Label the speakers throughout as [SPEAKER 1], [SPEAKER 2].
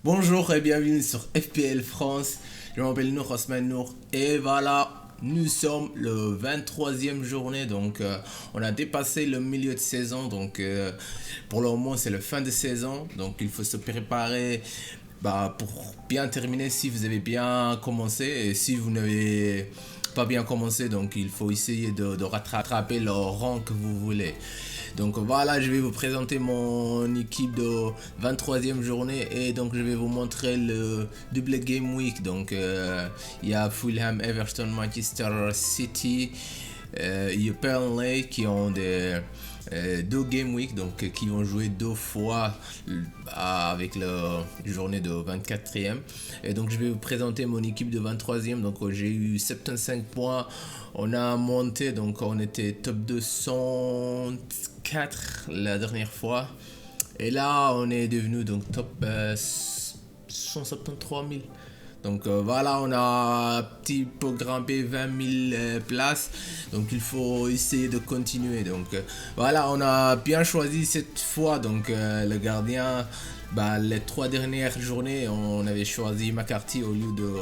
[SPEAKER 1] Bonjour et bienvenue sur FPL France. Je m'appelle Nour Osman Nour et voilà, nous sommes le 23e journée donc on a dépassé le milieu de saison donc pour le moment c'est la fin de saison donc il faut se préparer pour bien terminer si vous avez bien commencé et si vous n'avez pas bien commencé donc il faut essayer de rattraper le rang que vous voulez. Donc voilà, je vais vous présenter mon équipe de 23e journée et donc je vais vous montrer le double game week. Donc il y a Fulham, Everton, Manchester City, il y a Burnley qui ont deux game week donc qui vont jouer deux fois avec la journée de 24e. Et donc je vais vous présenter mon équipe de 23e. Donc j'ai eu 75 points. On a monté, donc on était top 204 la dernière fois. Et là, on est devenu donc top 173 000. Donc voilà, on a un petit peu grimpé 20 000 places. Donc il faut essayer de continuer. Donc voilà, on a bien choisi cette fois. Donc le gardien, les trois dernières journées, on avait choisi McCarthy au lieu de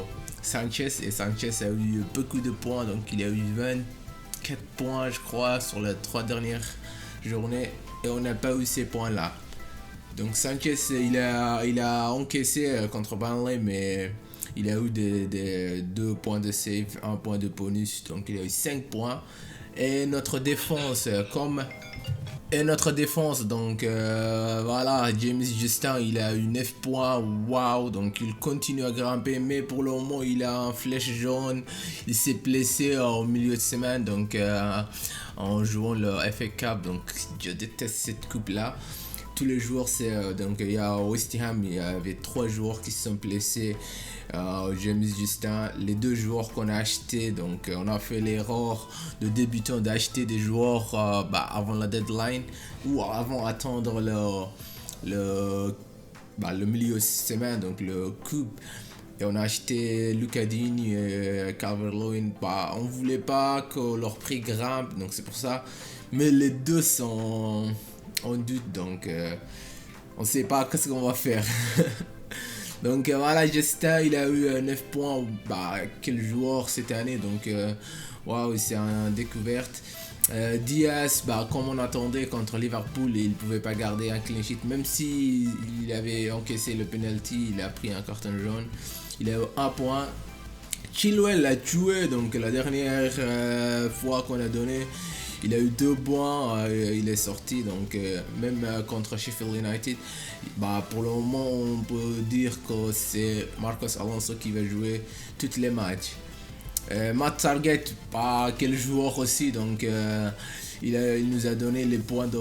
[SPEAKER 1] Sanchez. Et Sanchez a eu beaucoup de points. Donc il a eu 24 points, je crois, sur les trois dernières journées. Et on n'a pas eu ces points-là. Donc Sanchez, il a encaissé contre Burnley, mais il a eu des 2 points de save, 1 point de bonus, donc il a eu 5 points. Et notre défense, donc voilà, James Justin, il a eu 9 points, waouh, donc il continue à grimper, mais pour le moment, il a un flèche jaune, il s'est blessé au milieu de semaine, donc en jouant le FA Cup, donc je déteste cette coupe-là. Tous les jours, donc il y a West Ham, il y avait 3 joueurs qui se sont blessés. James Justin, les 2 joueurs qu'on a achetés, donc on a fait l'erreur de débutant d'acheter des joueurs avant la deadline ou avant attendre le milieu de semaine, donc le coupe. Et on a acheté Lucas Digne et Calvert-Lewin. On voulait pas que leur prix grimpe, donc c'est pour ça. Mais les deux sont en doute, donc on sait pas qu'est-ce qu'on va faire. Donc voilà, Justin, il a eu 9 points. Quel joueur cette année, donc waouh, c'est une découverte. Diaz, comme on attendait contre Liverpool, il pouvait pas garder un clean sheet, même si il avait encaissé le penalty, il a pris un carton jaune. Il a eu 1 point. Chilwell a joué, donc la dernière fois qu'on a donné, il a eu 2 points, il est sorti, donc même contre Sheffield United, pour le moment on peut dire que c'est Marcos Alonso qui va jouer tous les matchs. Matt Target, quel joueur aussi, donc il nous a donné les points de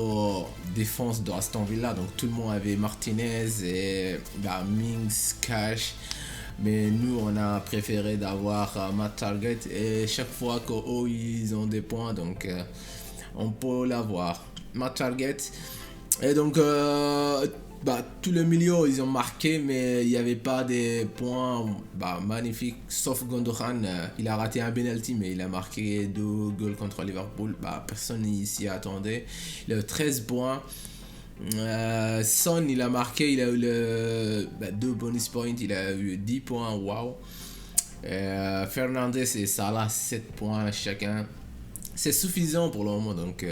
[SPEAKER 1] défense de Aston Villa, donc tout le monde avait Martinez et Mings, Cash. Mais nous, on a préféré d'avoir Matt Target et chaque fois qu'eux, ils ont des points, donc on peut l'avoir. Matt Target. Et donc, tout le milieu, ils ont marqué, mais il n'y avait pas des points magnifiques, sauf Gundogan. Il a raté un penalty, mais il a marqué 2 goals contre Liverpool. Personne s'y attendait. Il a 13 points. Son, il a marqué, il a eu 2 bonus points, il a eu 10 points, waouh. Fernandes et Salah, 7 points chacun. C'est suffisant pour le moment, donc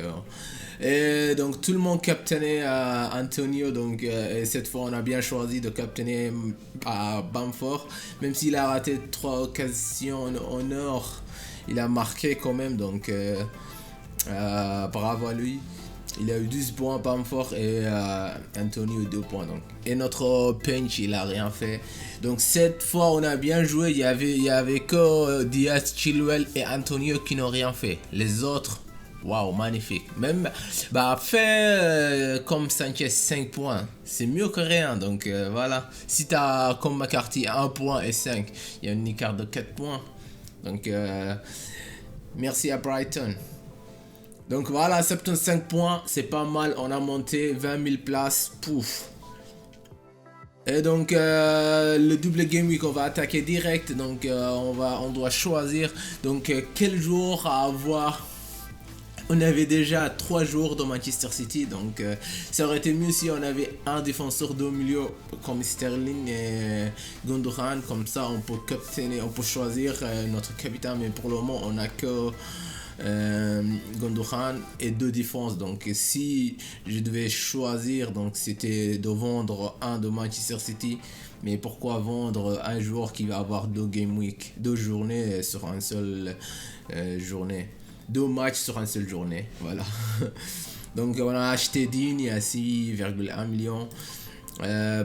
[SPEAKER 1] et donc tout le monde captainait Antonio, donc et cette fois on a bien choisi de captainer Bamford, même s'il a raté 3 occasions en or, il a marqué quand même, donc bravo à lui. Il a eu 12 points, Bamford, et Antonio 2 points. Donc. Et notre bench, il a rien fait. Donc cette fois, on a bien joué. Il y avait que Diaz, Chilwell et Antonio qui n'ont rien fait. Les autres, waouh, magnifique. Même, fait comme Sanchez 5 points. C'est mieux que rien. Donc voilà. Si tu as comme McCarthy 1 point et 5, il y a une écart de 4 points. Donc merci à Brighton. Donc voilà, 75 points, c'est pas mal, on a monté 20 000 places, pouf. Et donc le double game week, on va attaquer direct, donc on doit choisir donc quel jour à avoir On avait déjà 3 joueurs de Manchester City, donc ça aurait été mieux si on avait un défenseur de milieu comme Sterling et Gundogan. Comme ça, on peut captainer, on peut choisir notre capitaine, mais pour le moment, on n'a que Gundogan et 2 défenses. Donc si je devais choisir, donc c'était de vendre un de Manchester City. Mais pourquoi vendre un joueur qui va avoir 2 game week, 2 journées sur une seule journée, 2 matchs sur une seule journée, voilà. Donc on a acheté Digne à 6,1 millions.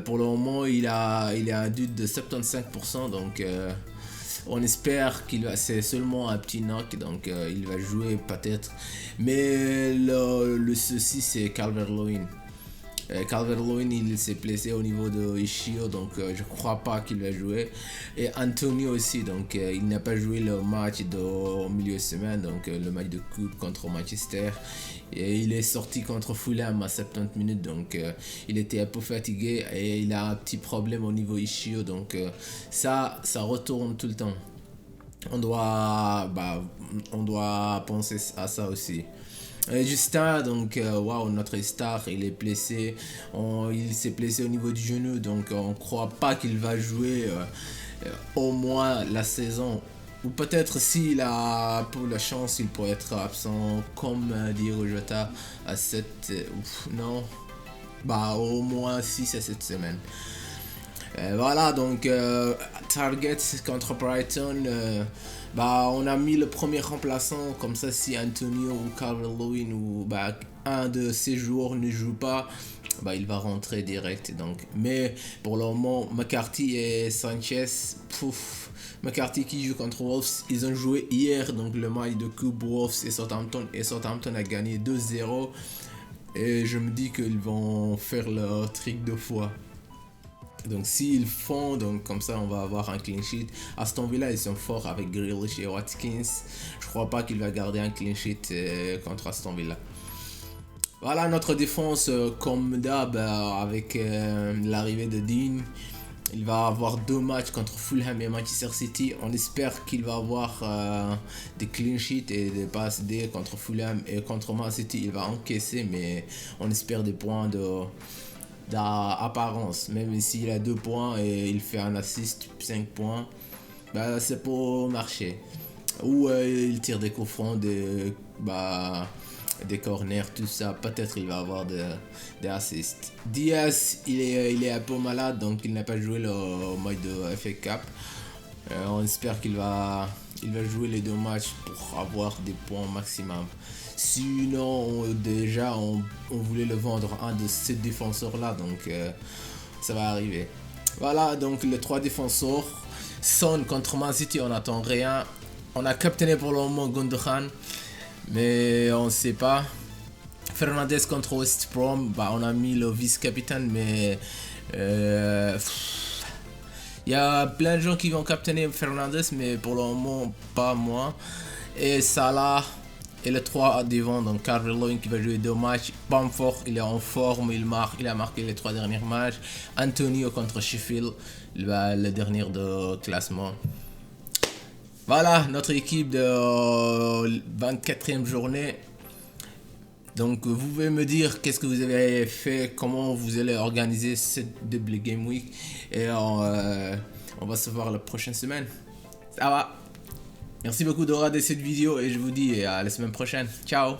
[SPEAKER 1] Pour le moment il est un dude de 75%, donc on espère qu'il va, c'est seulement un petit knock, donc il va jouer peut-être. Mais le souci c'est Calvert-Lewin. Calvert-Lewin il s'est blessé au niveau de Ishio, donc je crois pas qu'il va jouer. Et Antonio aussi, donc il n'a pas joué le match de milieu de semaine, donc le match de coupe contre Manchester. Et il est sorti contre Fulham à 70 minutes, donc il était un peu fatigué et il a un petit problème au niveau Ishio, donc ça retourne tout le temps. On doit penser à ça aussi. Justin, donc waouh, notre star, il est blessé. Il s'est blessé au niveau du genou, donc on croit pas qu'il va jouer au moins la saison. Ou peut-être s'il a pour la chance, il pourrait être absent comme Diego Jota à 7. Non, au moins 6 à 7 semaines. Voilà, donc Target contre Brighton, on a mis le premier remplaçant, comme ça si Antonio ou Calvert-Lewin ou un de ces joueurs ne joue pas, il va rentrer direct. Donc. Mais pour le moment, McCarthy et Sanchez, McCarthy qui joue contre Wolves, ils ont joué hier, donc le match de Coupe Wolves et Southampton a gagné 2-0. Et je me dis qu'ils vont faire leur trick de foi. Donc s'ils font, donc comme ça on va avoir un clean sheet. Aston Villa ils sont forts avec Grealish et Watkins. Je crois pas qu'il va garder un clean sheet contre Aston Villa. Voilà notre défense comme d'hab avec l'arrivée de Dean. Il va avoir 2 matchs contre Fulham et Manchester City. On espère qu'il va avoir des clean sheets et des passes D contre Fulham et contre Man City. Il va encaisser, mais on espère des points d'apparence. Même s'il a 2 points et il fait un assist, 5 points, c'est pour marcher. Ou il tire des coups francs, des corners, tout ça. Peut-être il va avoir des assists. Diaz, il est un peu malade, donc il n'a pas joué le match de FA Cup. On espère qu'il va jouer les 2 matchs pour avoir des points maximum. Sinon, déjà, on voulait le vendre un de ces défenseurs-là, donc ça va arriver. Voilà, donc les 3 défenseurs. Son contre Man City, on n'attend rien. On a captainé pour le moment Gundogan, mais on ne sait pas. Fernandes contre West Brom, on a mis le vice-capitaine, mais il y a plein de gens qui vont captainer Fernandes, mais pour le moment, pas moi. Et Salah et le 3 devant, donc Calvert-Lewin qui va jouer 2 matchs. Bamford, il est en forme, il a marqué les 3 derniers matchs. Antonio contre Sheffield, le dernier de classement. Voilà notre équipe de 24e journée. Donc vous pouvez me dire qu'est-ce que vous avez fait, comment vous allez organiser cette double game week. Et on va se voir la prochaine semaine. Ça va. Merci beaucoup de regarder cette vidéo et je vous dis à la semaine prochaine. Ciao.